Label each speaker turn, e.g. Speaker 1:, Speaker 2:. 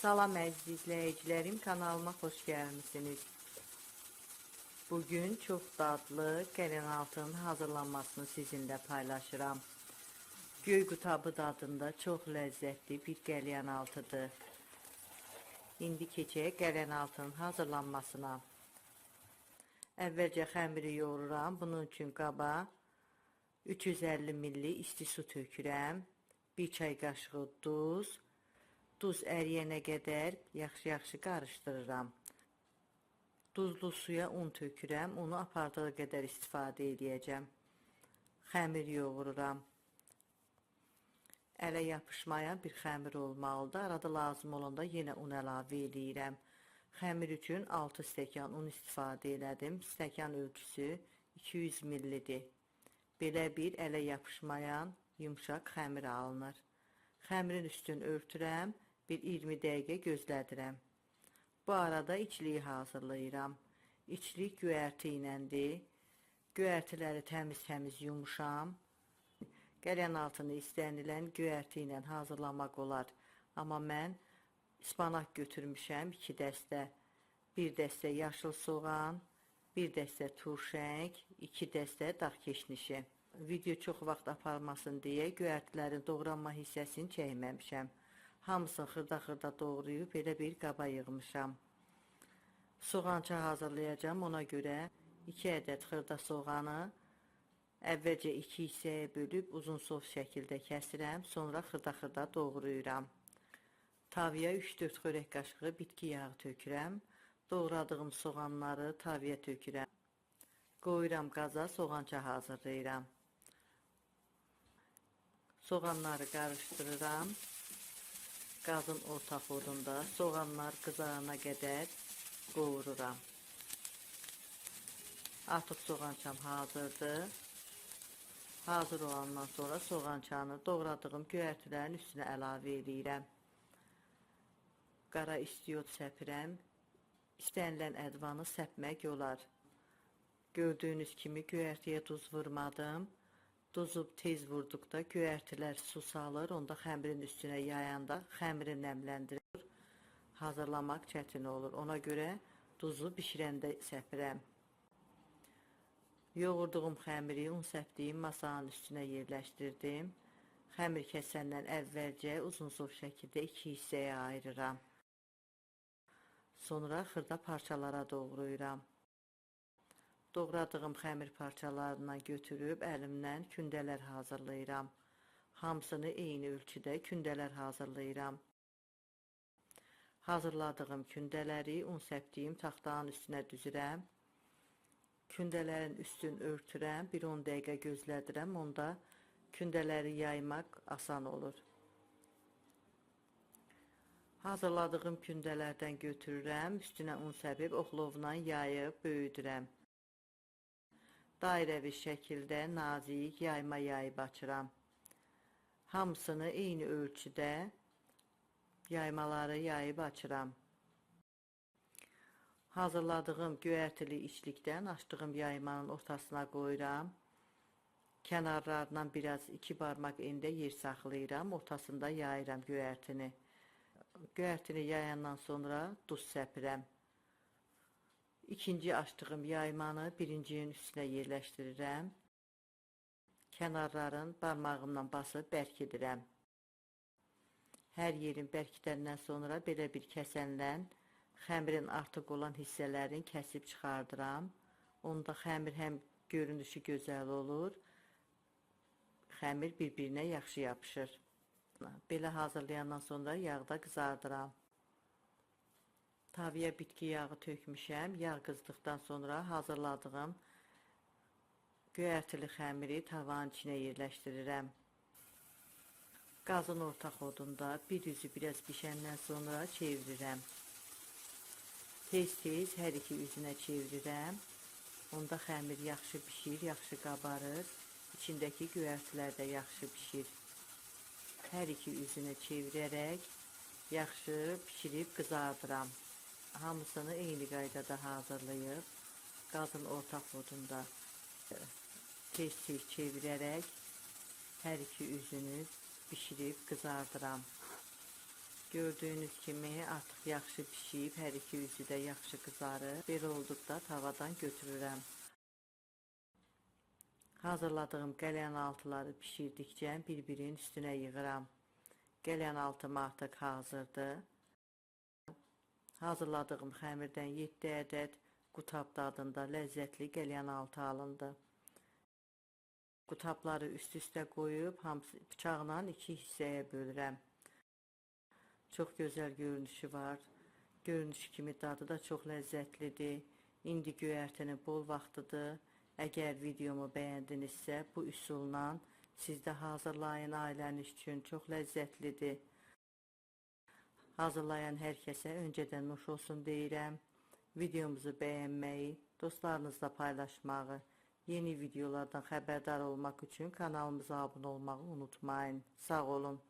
Speaker 1: Salam əziz izləyicilərim, kanalıma xoş gəlmisiniz. Bugün çox dadlı qəlyanaltının hazırlanmasını sizinlə paylaşıram. Göy qutabı dadında çox ləzzətli bir qəlyanaltıdır. İndi keçək qəlyanaltının hazırlanmasına. Əvvəlcə xəmiri yoğururam. Bunun üçün qaba 350 ml isti su tökürəm. 1 çay qaşığı duz. Duz əriyənə qədər yaxşı qarışdırıram. Duzlu suya un tökürəm. Unu apardığı qədər istifadə edəcəm. Xəmir yoğururam. Ələ yapışmayan bir xəmir olmalıdır. Arada lazım olanda yenə un əlavə edirəm. Xəmir üçün 6 stəkan un istifadə elədim. Stəkan ölçüsü 200 ml-dir. Belə bir ələ yapışmayan yumşaq xəmir alınır. Xəmirin üstünü örtürəm. Bir 20 dəqiqə gözlədirəm. Bu arada içliyi hazırlayıram. İçlik göyərti iləndir. Göyərtiləri təmiz yumuşam. Qəlyanaltını istənilən göyərti ilə hazırlamaq olar. Amma mən ispanaq götürmüşəm 2 dəstə. 1 dəstə yaşıl soğan, 1 dəstə turşəng, 2 dəstə dağ keşnişi. Video çox vaxt aparmasın deyə göyərtilərin doğranma hissəsini çəkməmişəm. Hamısını xırda doğrayıb belə bir qaba yığmışam. Soğança hazırlayacağım. Ona görə 2 ədəd xırda soğanı əvvəlcə 2 hissəyə bölüb uzun sov şəkildə kəsirəm. Sonra xırda doğrayıram. Tavaya 3-4 xörək qaşığı bitki yağı tökürəm. Doğradığım soğanları tavaya tökürəm. Qoyuram qaza, soğança hazırlayıram. Soğanları qarışdırıram. Qazın orta odunda soğanlar qızarana qədər qovururam. Artıq soğançam hazırdır. Hazır olandan sonra soğançanı doğradığım göyərtilərin üstünə əlavə edirəm. Qara istiyot səpirəm. İstənilən ədvanı səpmək olar. Gördüyünüz kimi göyərtiyə duz vurmadım. Duzu tez vurduqda göyərtilər su salır. Onda xəmirin üstünə yayanda xəmiri nəmləndirir. Hazırlamaq çətin olur. Ona görə duzu bişirəndə səpirəm. Yoğurduğum xəmiri un səpdiyim masanın üstünə yerləşdirdim. Xəmir kəsəndən əvvəlcə uzun sov şəkildə 2 hissəyə ayırıram. Sonra xırda parçalara doğrayıram. Doğradığım xəmir parçalarından götürüb əlimdən kündələr hazırlayıram. Hamısını eyni ölçüdə kündələr hazırlayıram. Hazırladığım kündələri un səpdiyim taxtanın üstünə düzürəm. Kündələrin üstünü örtürəm. Bir 10 dəqiqə gözlədirəm. Onda kündələri yaymaq asan olur. Hazırladığım kündələrdən götürürəm. Üstünə un səpib oxlovla yayıb böyüdürəm. Dairəvi şəkildə nazik yayma yayıb açıram. Hamısını eyni ölçüdə yaymaları yayıb açıram. Hazırladığım göyərtili içlikdən açdığım yaymanın ortasına qoyuram. Kənarlarından biraz 2 barmaq endə yer saxlayıram. Ortasında yayıram göyərtini. Göyərtini yayandan sonra duz səpirəm. İkinci açdığım yaymanı birincinin üstünə yerləşdirirəm. Kənarların barmağımla basıb bərkidirəm. Hər yerin bərkidəndən sonra belə bir kəsənlə xəmirin artıq olan hissələrini kəsib çıxardıram. Onda xəmir həm görünüşü gözəl olur, xəmir bir-birinə yaxşı yapışır. Belə hazırlayandan sonra yağda qızardıram. Tavaya bitki yağı tökmüşəm. Yağ qızdıqdan sonra hazırladığım göyərtili xəmiri tavanın içinə yerləşdirirəm. Qazın orta odunda bir üzü biraz bişəndən sonra çevirirəm. Tez hər iki üzünə çevirirəm. Onda xəmir yaxşı bişir, yaxşı qabarır. İçindəki göyərtilər də yaxşı bişir. Hər iki üzünü çevirərək yaxşı pişirib qızardıram. Hamısını eyni qaydada hazırlayıb qazın orta odunda tez çevirərək hər iki üzünü bişirib qızardıram. Gördüyünüz kimi artıq yaxşı pişib, hər iki üzü də yaxşı qızarıb. Belə olduqda tavadan götürürəm. Hazırladığım qəlyanaltıları bişirdikcə bir-birinin üstünə yığıram. Qəlyanaltım artıq hazırdır. Hazırladığım xəmirdən 7 ədəd qutab dadında ləzzətli qəlyanaltı alındı. Qutabları üst-üstə qoyub hamısı bıçaqla 2 hissəyə bölürəm. Çox gözəl görünüşü var. Görünüş kimi dadı da çox ləzzətlidir. İndi göyərtinin bol vaxtıdır. Əgər videomu bəyəndinizsə, bu üsulla siz də hazırlayın, ailəniz üçün çox ləzzətlidir. Hazırlayan hər kəsə öncədən nuş olsun deyirəm. Videomuzu bəyənməyi, dostlarınızla paylaşmağı, yeni videolardan xəbərdar olmaq üçün kanalımıza abunə olmağı unutmayın. Sağ olun.